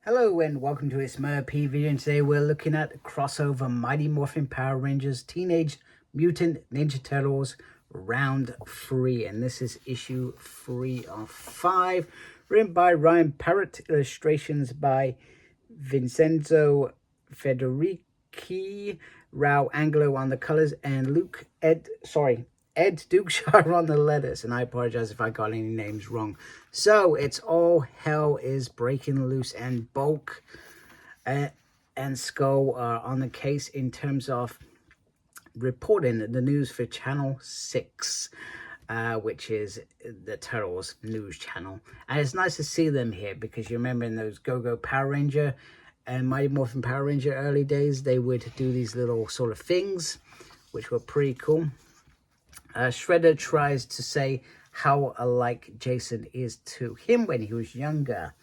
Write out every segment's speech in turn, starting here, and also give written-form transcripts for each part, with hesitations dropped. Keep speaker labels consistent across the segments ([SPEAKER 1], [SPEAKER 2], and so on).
[SPEAKER 1] Hello and welcome to a smerdp video, and today we're looking at crossover Mighty Morphin Power Rangers Teenage Mutant Ninja Turtles Round 3, and this is issue 3 of 5, written by Ryan Parrot, illustrations by Vincenzo, Federici, Raul Angelo on the colors, and Ed Dukeshire on the letters, and I apologize if I got any names wrong. So it's all hell is breaking loose, and Bulk and Skull are on the case in terms of reporting the news for Channel 6, which is the Turtles news channel. And it's nice to see them here because you remember in those Go-Go Power Ranger and Mighty Morphin Power Ranger early days, they would do these little sort of things, which were pretty cool. Shredder tries to say how alike Jason is to him when he was younger,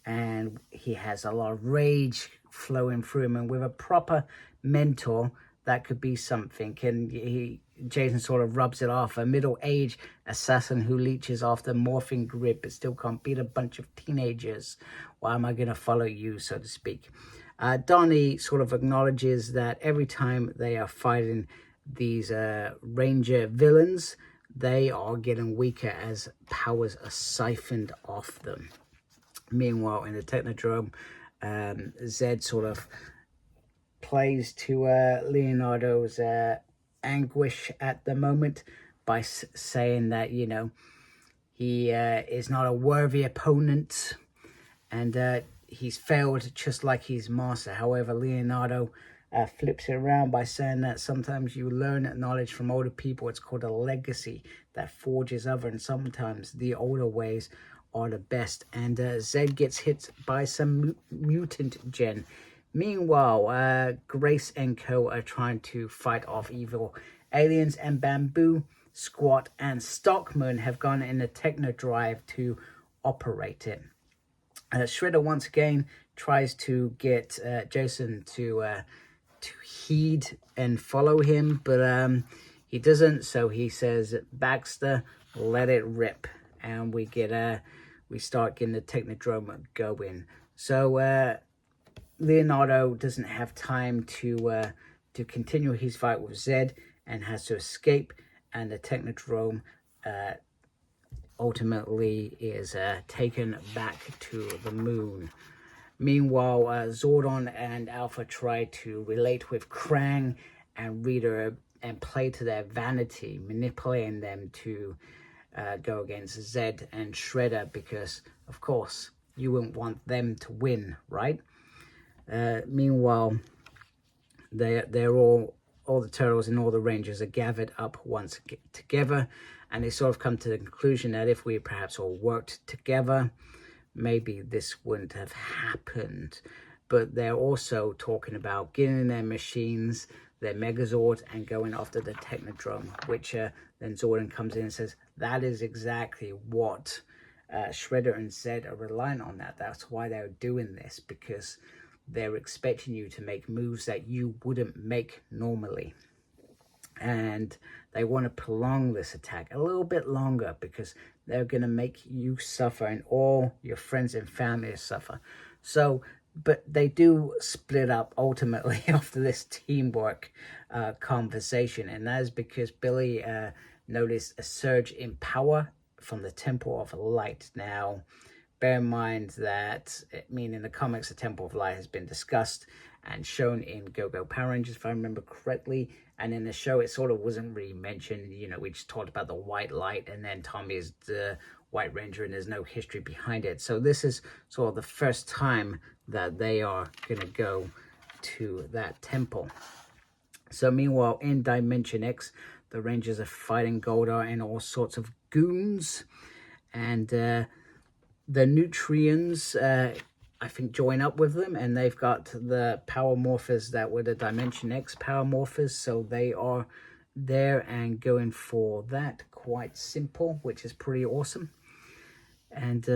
[SPEAKER 1] and he has a lot of rage flowing through him, and with a proper mentor that could be something. And Jason sort of rubs it off, a middle-aged assassin who leeches off the morphing grid but still can't beat a bunch of teenagers. Why am I going to follow you, so to speak? Donnie sort of acknowledges that every time they are fighting these Ranger villains, they are getting weaker as powers are siphoned off them. Meanwhile, in the Technodrome, Zedd sort of plays to Leonardo's anguish at the moment by saying that, you know, he is not a worthy opponent, and he's failed just like his master. However, Leonardo flips it around by saying that sometimes you learn knowledge from older people. It's called a legacy that forges over, and sometimes the older ways are the best. And Zedd gets hit by some mutant gen. Meanwhile, Grace and Co are trying to fight off evil aliens, and Bamboo, Squat, and Stockman have gone in the Technodrome to operate it. Shredder once again tries to get Jason to heed and follow him, but he doesn't. So he says, "Baxter, let it rip," and we start getting the Technodrome going. So Leonardo doesn't have time to continue his fight with Zedd and has to escape, and the Technodrome ultimately is taken back to the moon. Meanwhile, Zordon and Alpha try to relate with Krang and Rita and play to their vanity, manipulating them to go against Zedd and Shredder because, of course, you wouldn't want them to win, right? Meanwhile, they're all the Turtles and all the Rangers are gathered up once together, and they sort of come to the conclusion that if we perhaps all worked together, maybe this wouldn't have happened. But they're also talking about getting their machines, their Megazord, and going after the Technodrome, which then Zordon comes in and says, that is exactly what Shredder and Zedd are relying on. That's why they're doing this, because they're expecting you to make moves that you wouldn't make normally. And they want to prolong this attack a little bit longer because they're going to make you suffer and all your friends and family suffer. So, but they do split up ultimately after this teamwork conversation. And that is because Billy noticed a surge in power from the Temple of Light. Now, bear in mind that, in the comics, the Temple of Light has been discussed and shown in Go-Go Power Rangers, if I remember correctly. And in the show, it sort of wasn't really mentioned. You know, we just talked about the white light, and then Tommy is the White Ranger, and there's no history behind it. So this is sort of the first time that they are going to go to that temple. So meanwhile, in Dimension X, the Rangers are fighting Goldar and all sorts of goons. And the Nutrients, I think, join up with them, and they've got the Power Morphers that were the Dimension X Power Morphers, so they are there and going for that. Quite simple, which is pretty awesome. And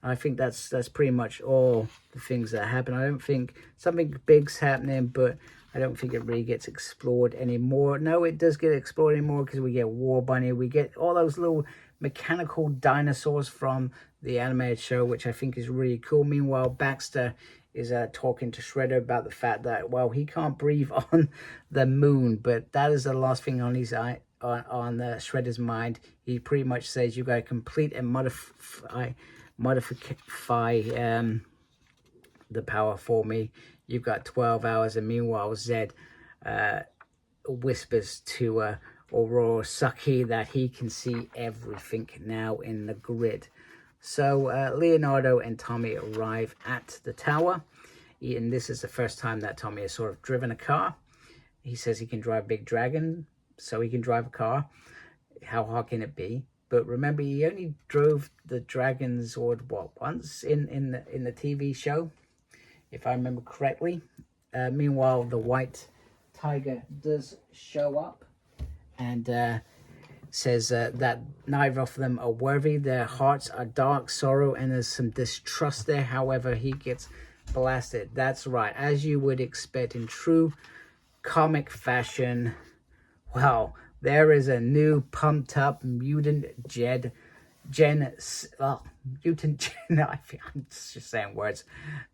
[SPEAKER 1] I think that's pretty much all the things that happen. I don't think something big's happening, but I don't think it really gets explored anymore. No, it does get explored anymore because we get War Bunny, we get all those little mechanical dinosaurs from the animated show, which I think is really cool. Meanwhile, Baxter is talking to Shredder about the fact that, well, he can't breathe on the moon, but that is the last thing on his Shredder's mind. He pretty much says you got to complete and modify the power for me. You've got 12 hours. And meanwhile, Zedd whispers to Aurora Sucky that he can see everything now in the grid. So Leonardo and Tommy arrive at the tower, and this is the first time that Tommy has sort of driven a car. He says he can drive Big Dragon, so he can drive a car. How hard can it be? But remember, he only drove the Dragon Zord, what, once in the TV show, if I remember correctly. Meanwhile, the White Tiger does show up and says that neither of them are worthy. Their hearts are dark sorrow, and there's some distrust there. However, he gets blasted. That's right, as you would expect in true comic fashion. Well, there is a new pumped up Mutant Mutant Gen, I'm just saying words,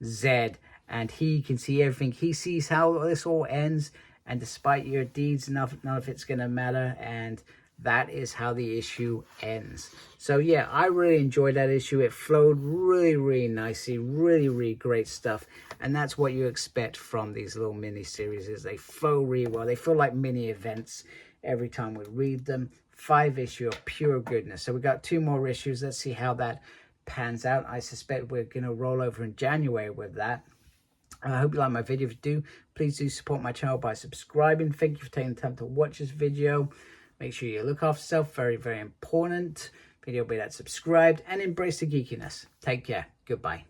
[SPEAKER 1] Zedd, and he can see everything. He sees how this all ends, and despite your deeds, none of it's gonna matter, and that is how the issue ends. So yeah, I really enjoyed that issue. It flowed really nicely, really great stuff, and that's what you expect from these little mini series. Is they flow really well. They feel like mini events every time we read them. 5 issue of pure goodness. So we got 2 more issues. Let's see how that pans out. I suspect we're gonna roll over in January with that. I hope you like my video. If you do, please do support my channel by subscribing. Thank you for taking the time to watch this video. Make sure you look after yourself. Very important. Video be that subscribed and embrace the geekiness. Take care. Goodbye.